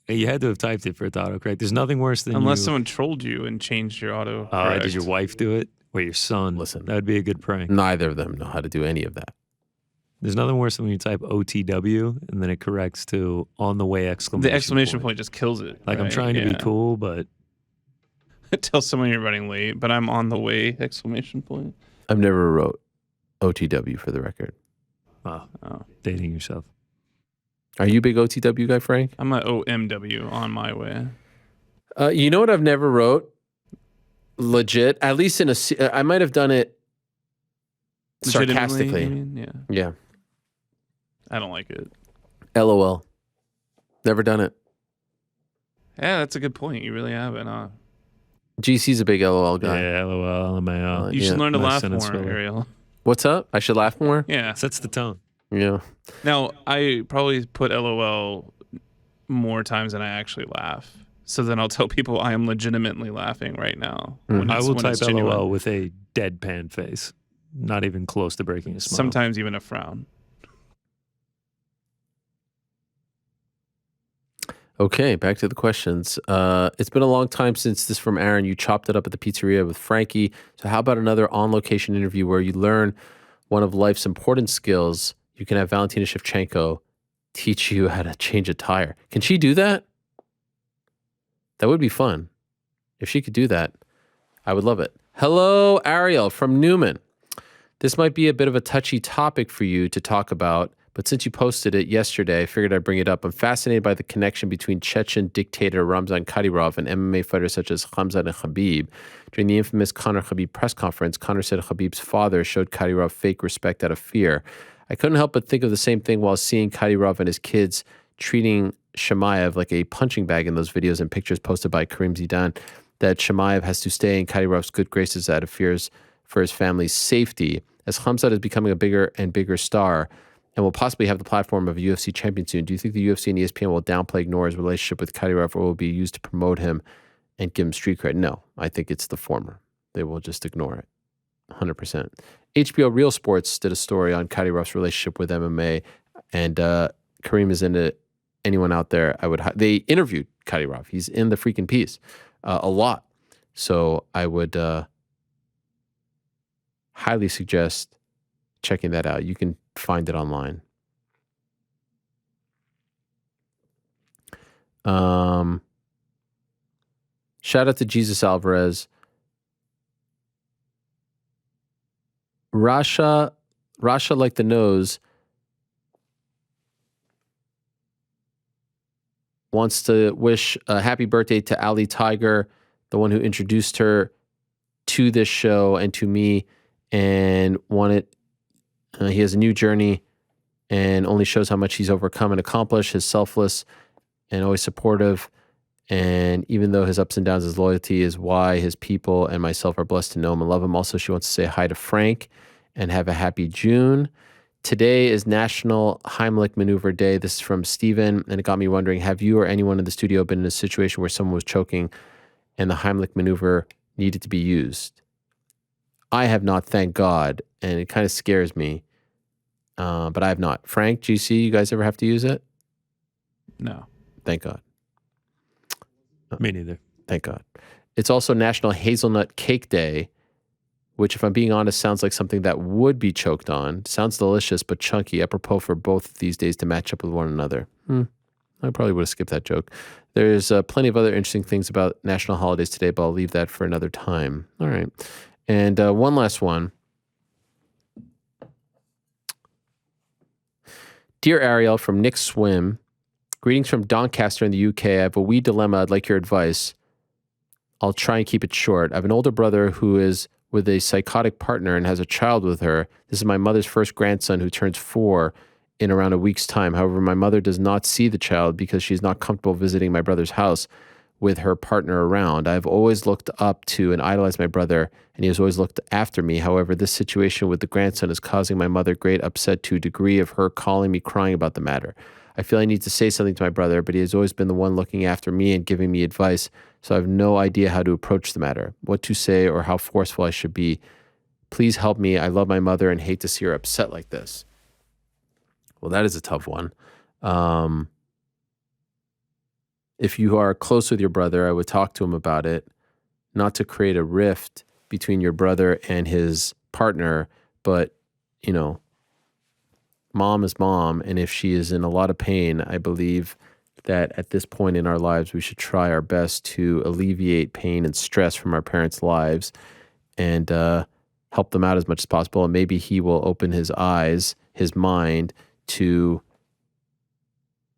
You had to have typed it for it to autocorrect. There's nothing worse than Unless someone trolled you and changed your auto. Did your wife do it? Or your son? Listen. That would be a good prank. Neither of them know how to do any of that. There's nothing worse than when you type OTW and then it corrects to on the way exclamation The exclamation point just kills it. Like, right? I'm trying to be cool, but... Tell someone you're running late, but I'm on the way, exclamation point. I've never wrote OTW for the record. Oh. Dating yourself. Are you a big OTW guy, Frank? I'm an OMW, on my way. You know what I've never wrote? Legit. At least in I might have done it sarcastically. You mean? Yeah. I don't like it. LOL. Never done it. Yeah, that's a good point. You really haven't, huh? GC's a big LOL guy. Yeah, LOL, LMAO. You should learn to laugh more, Ariel. What's up? I should laugh more? Yeah. Sets the tone. Yeah. Now, I probably put LOL more times than I actually laugh. So then I'll tell people I am legitimately laughing right now. I will type LOL with a deadpan face. Not even close to breaking a smile. Sometimes even a frown. Okay, back to the questions. It's been a long time since this from Aaron. You chopped it up at the pizzeria with Frankie. So how about another on-location interview where you learn one of life's important skills? You can have Valentina Shevchenko teach you how to change a tire. Can she do that? That would be fun. If she could do that, I would love it. Hello, Ariel from Newman. This might be a bit of a touchy topic for you to talk about, but since you posted it yesterday, I figured I'd bring it up. I'm fascinated by the connection between Chechen dictator Ramzan Kadyrov and MMA fighters such as Khamzat and Khabib. During the infamous Conor-Khabib press conference, Conor said Khabib's father showed Kadyrov fake respect out of fear. I couldn't help but think of the same thing while seeing Kadyrov and his kids treating Chimaev like a punching bag in those videos and pictures posted by Karim Zidane, that Chimaev has to stay in Kadyrov's good graces out of fears for his family's safety. As Khamzat is becoming a bigger and bigger star and will possibly have the platform of a UFC champion soon, do you think the UFC and ESPN will downplay, ignore his relationship with Kadyrov, or will be used to promote him and give him street cred? No, I think it's the former. They will just ignore it. 100%. HBO Real Sports did a story on Kadyrov's relationship with MMA, and Kareem is into anyone out there. They interviewed Kadyrov. He's in the freaking piece a lot. So I would highly suggest checking that out. You can find it online. Shout out to Jesus Alvarez. Rasha like the nose. wants to wish a happy birthday to Ali Tiger, the one who introduced her to this show and to me, and he has a new journey and only shows how much he's overcome and accomplished. His selfless and always supportive. And even though his ups and downs, his loyalty is why his people and myself are blessed to know him and love him. Also, she wants to say hi to Frank and have a happy June. Today is National Heimlich Maneuver Day. This is from Steven, and it got me wondering, have you or anyone in the studio been in a situation where someone was choking and the Heimlich maneuver needed to be used? I have not, thank God, and it kind of scares me, but I have not. Frank, GC, you guys ever have to use it? No. Thank God. Me neither. Thank God. It's also National Hazelnut Cake Day, which, if I'm being honest, sounds like something that would be choked on. Sounds delicious, but chunky, apropos for both of these days to match up with one another. I probably would have skipped that joke. There's plenty of other interesting things about national holidays today, but I'll leave that for another time. All right. And one last one. Dear Ariel, from Nick Swim, greetings from Doncaster in the UK. I have a wee dilemma. I'd like your advice. I'll try and keep it short. I have an older brother who is with a psychotic partner and has a child with her. This is my mother's first grandson who turns 4 in around a week's time. However, my mother does not see the child because she's not comfortable visiting my brother's house with her partner around. I've always looked up to and idolized my brother, and he has always looked after me. However, this situation with the grandson is causing my mother great upset to a degree of her calling me crying about the matter. I feel I need to say something to my brother, but he has always been the one looking after me and giving me advice, so I have no idea how to approach the matter, what to say, or how forceful I should be. Please help me. I love my mother and hate to see her upset like this. Well, that is a tough one. If you are close with your brother, I would talk to him about it, not to create a rift between your brother and his partner, but, you know, mom is mom, and if she is in a lot of pain, I believe that at this point in our lives, we should try our best to alleviate pain and stress from our parents' lives and help them out as much as possible. And maybe he will open his eyes, his mind, to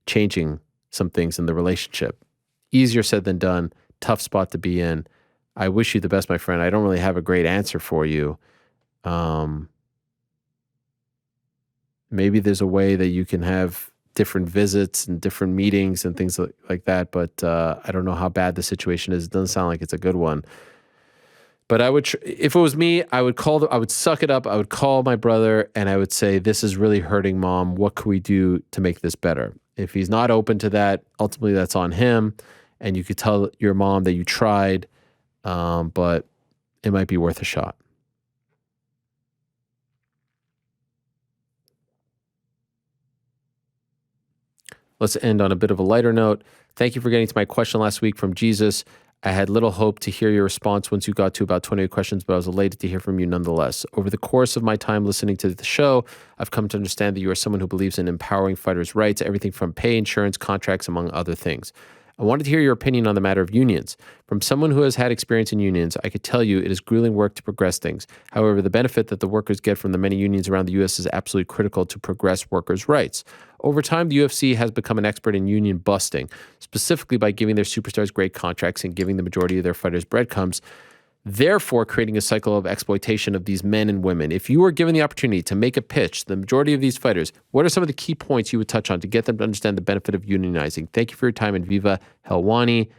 changing some things in the relationship. Easier said than done. Tough spot to be in. I wish you the best, my friend. I don't really have a great answer for you. Maybe there's a way that you can have different visits and different meetings and things like that, but I don't know how bad the situation is. It doesn't sound like it's a good one. But I would, if it was me, I would suck it up. I would call my brother and I would say, this is really hurting mom. What can we do to make this better? If he's not open to that, ultimately that's on him. And you could tell your mom that you tried, but it might be worth a shot. Let's end on a bit of a lighter note. Thank you for getting to my question last week from Jesus. I had little hope to hear your response once you got to about 28 questions, but I was elated to hear from you nonetheless. Over the course of my time listening to the show, I've come to understand that you are someone who believes in empowering fighters' rights, everything from pay, insurance, contracts, among other things. I wanted to hear your opinion on the matter of unions. From someone who has had experience in unions, I could tell you it is grueling work to progress things. However, the benefit that the workers get from the many unions around the U.S. is absolutely critical to progress workers' rights. Over time, the UFC has become an expert in union busting, specifically by giving their superstars great contracts and giving the majority of their fighters breadcrumbs, therefore creating a cycle of exploitation of these men and women. If you were given the opportunity to make a pitch to the majority of these fighters, what are some of the key points you would touch on to get them to understand the benefit of unionizing? Thank you for your time, and Viva Helwani.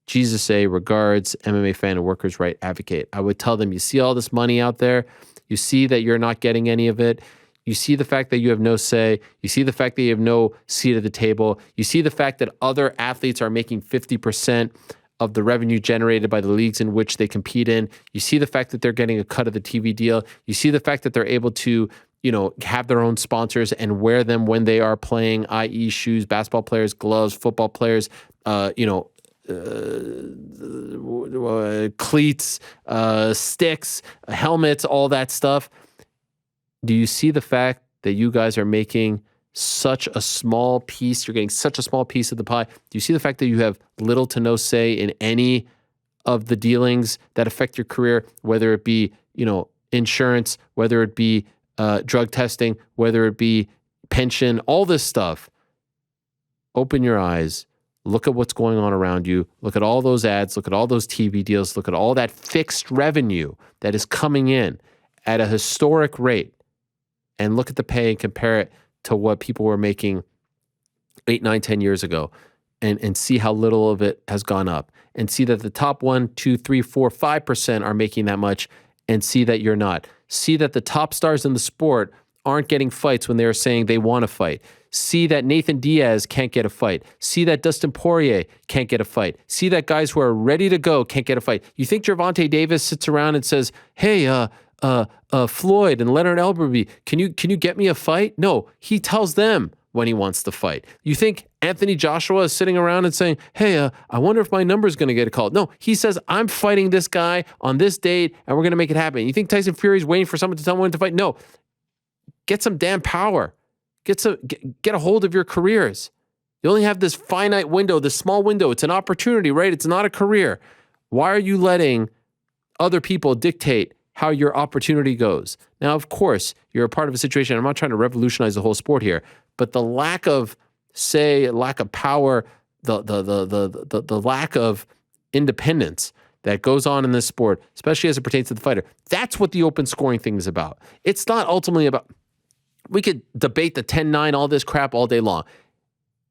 Jesus A. Regards, MMA fan and workers' right advocate. I would tell them, you see all this money out there? You see that you're not getting any of it? You see the fact that you have no say. You see the fact that you have no seat at the table. You see the fact that other athletes are making 50% of the revenue generated by the leagues in which they compete in. You see the fact that they're getting a cut of the TV deal. You see the fact that they're able to, have their own sponsors and wear them when they are playing, i.e. shoes, basketball players, gloves, football players, cleats, sticks, helmets, all that stuff. Do you see the fact that you guys are making such a small piece? You're getting such a small piece of the pie. Do you see the fact that you have little to no say in any of the dealings that affect your career, whether it be, insurance, whether it be drug testing, whether it be pension, all this stuff? Open your eyes, look at what's going on around you. Look at all those ads. Look at all those TV deals. Look at all that fixed revenue that is coming in at a historic rate. And look at the pay and compare it to what people were making 8, 9, 10 years ago. And see how little of it has gone up. And see that the top 1, 2, 3, 4, 5% are making that much. And see that you're not. See that the top stars in the sport aren't getting fights when they're saying they want to fight. See that Nathan Diaz can't get a fight. See that Dustin Poirier can't get a fight. See that guys who are ready to go can't get a fight. You think Gervonta Davis sits around and says, hey, Floyd and Leonard Elberby, can you get me a fight? No, he tells them when he wants to fight. You think Anthony Joshua is sitting around and saying, hey, I wonder if my number's going to get called. No, he says, I'm fighting this guy on this date and we're going to make it happen. You think Tyson Fury's waiting for someone to tell him when to fight? No, get some damn power. Get a hold of your careers. You only have this finite window, this small window. It's an opportunity, right? It's not a career. Why are you letting other people dictate how your opportunity goes? Now, of course, you're a part of a situation. I'm not trying to revolutionize the whole sport here, but the lack of lack of power, the lack of independence that goes on in this sport, especially as it pertains to the fighter, that's what the open scoring thing is about. It's not ultimately about, we could debate the 10-9, all this crap all day long.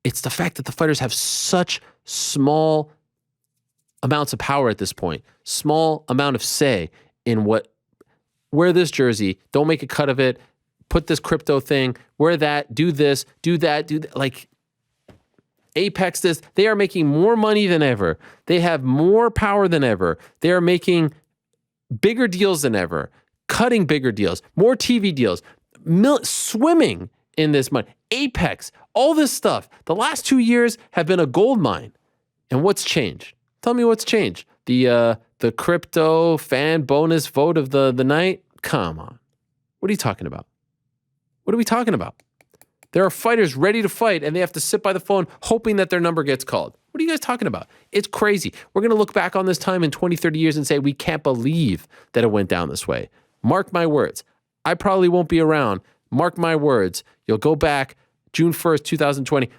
It's the fact that the fighters have such small amounts of power at this point, small amount of say in what, wear this jersey, don't make a cut of it, put this crypto thing, wear that, do this, do that, like Apex this. They are making more money than ever. They have more power than ever. They are making bigger deals than ever, cutting bigger deals, more TV deals, swimming in this money. Apex, all this stuff. The last 2 years have been a gold mine. And what's changed? Tell me what's changed. The crypto fan bonus vote of the night? Come on. What are you talking about? What are we talking about? There are fighters ready to fight and they have to sit by the phone hoping that their number gets called. What are you guys talking about? It's crazy. We're going to look back on this time in 20, 30 years and say, we can't believe that it went down this way. Mark my words. I probably won't be around. Mark my words. You'll go back June 1st, 2020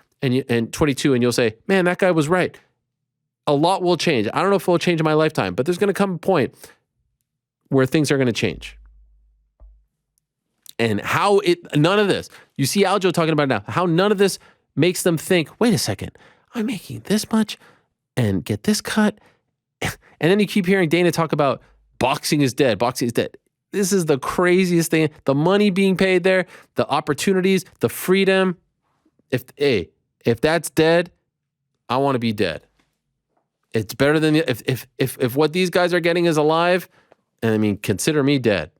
and 22 and you'll say, man, that guy was right. A lot will change. I don't know if it will change in my lifetime, but there's going to come a point where things are going to change. And none of this, you see Aljo talking about it now, how none of this makes them think, wait a second, I'm making this much and get this cut. And then you keep hearing Dana talk about boxing is dead. Boxing is dead. This is the craziest thing. The money being paid there, the opportunities, the freedom. If that's dead, I want to be dead. It's better than if what these guys are getting is alive. And I mean, consider me dead.